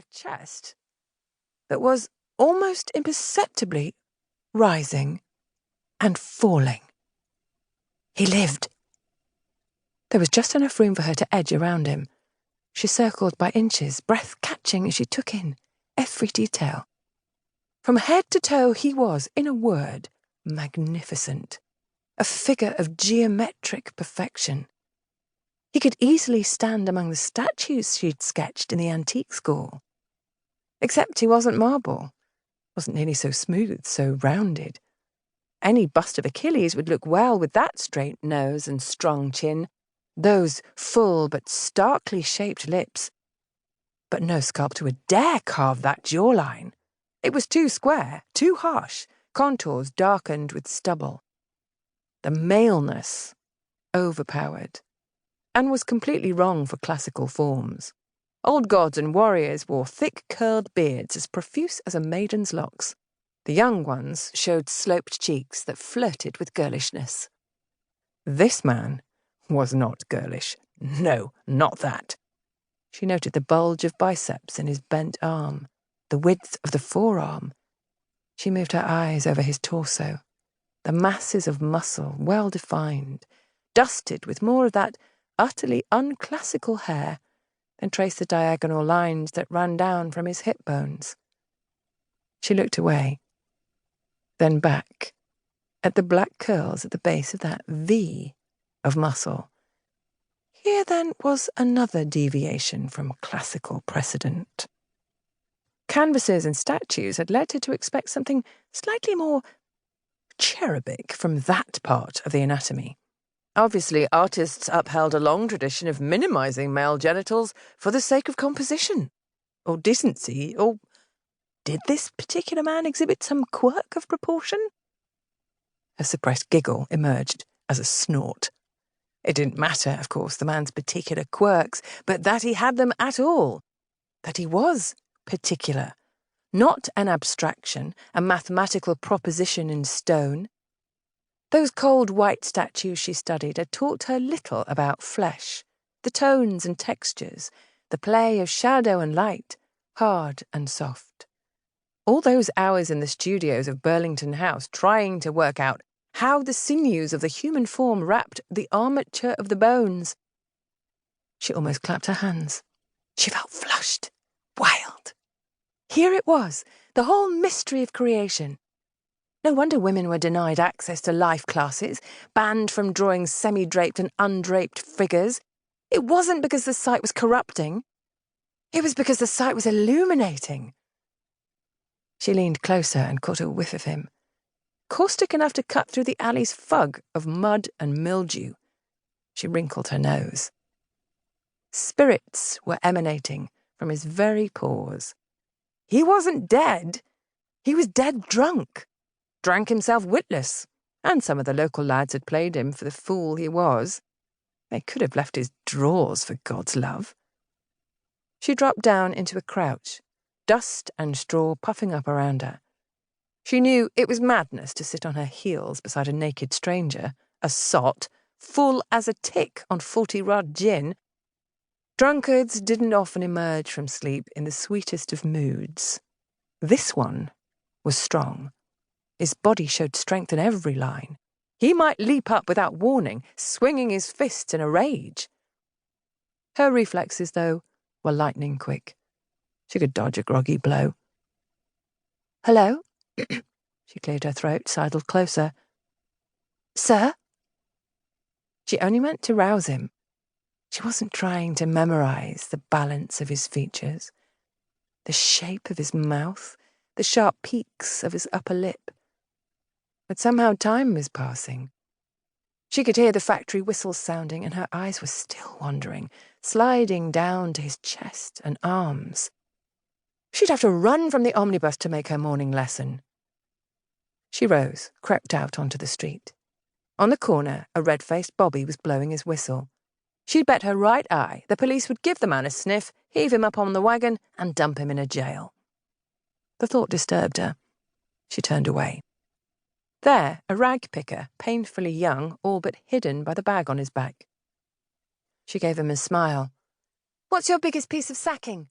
a chest that was almost imperceptibly rising and falling. He lived. There was just enough room for her to edge around him. She circled by inches, breath catching as she took in every detail. From head to toe he was, in a word, magnificent, a figure of geometric perfection. He could easily stand among the statues she'd sketched in the antique school. Except he wasn't marble, wasn't nearly so smooth, so rounded. Any bust of Achilles would look well with that straight nose and strong chin, those full but starkly shaped lips. But no sculptor would dare carve that jawline. It was too square, too harsh, contours darkened with stubble. The maleness overpowered, and was completely wrong for classical forms. Old gods and warriors wore thick curled beards as profuse as a maiden's locks. The young ones showed sloped cheeks that flirted with girlishness. This man was not girlish. No, not that. She noted the bulge of biceps in his bent arm, the width of the forearm. She moved her eyes over his torso, the masses of muscle well defined, dusted with more of that utterly unclassical hair, then traced the diagonal lines that ran down from his hip bones. She looked away, then back, at the black curls at the base of that V of muscle. Here, then, was another deviation from classical precedent. Canvases and statues had led her to expect something slightly more cherubic from that part of the anatomy. Obviously, artists upheld a long tradition of minimizing male genitals for the sake of composition, or decency, or did this particular man exhibit some quirk of proportion? A suppressed giggle emerged as a snort. It didn't matter, of course, the man's particular quirks, but that he had them at all, that he was particular, not an abstraction, a mathematical proposition in stone. Those cold white statues she studied had taught her little about flesh, the tones and textures, the play of shadow and light, hard and soft. All those hours in the studios of Burlington House trying to work out how the sinews of the human form wrapped the armature of the bones. She almost clapped her hands. She felt flushed, wild. Here it was, the whole mystery of creation. No wonder women were denied access to life classes, banned from drawing semi-draped and undraped figures. It wasn't because the sight was corrupting. It was because the sight was illuminating. She leaned closer and caught a whiff of him, caustic enough to cut through the alley's fug of mud and mildew. She wrinkled her nose. Spirits were emanating from his very pores. He wasn't dead. He was dead drunk. Drank himself witless, and some of the local lads had played him for the fool he was. They could have left his drawers, for God's love. She dropped down into a crouch, dust and straw puffing up around her. She knew it was madness to sit on her heels beside a naked stranger, a sot, full as a tick on 40-rod gin. Drunkards didn't often emerge from sleep in the sweetest of moods. This one was strong. His body showed strength in every line. He might leap up without warning, swinging his fists in a rage. Her reflexes, though, were lightning quick. She could dodge a groggy blow. "Hello?" She cleared her throat, sidled closer. "Sir?" She only meant to rouse him. She wasn't trying to memorize the balance of his features, the shape of his mouth, the sharp peaks of his upper lip. But somehow time was passing. She could hear the factory whistles sounding, and her eyes were still wandering, sliding down to his chest and arms. She'd have to run from the omnibus to make her morning lesson. She rose, crept out onto the street. On the corner, a red-faced bobby was blowing his whistle. She'd bet her right eye the police would give the man a sniff, heave him up on the wagon, and dump him in a jail. The thought disturbed her. She turned away. There, a rag picker, painfully young, all but hidden by the bag on his back. She gave him a smile. "What's your biggest piece of sacking?"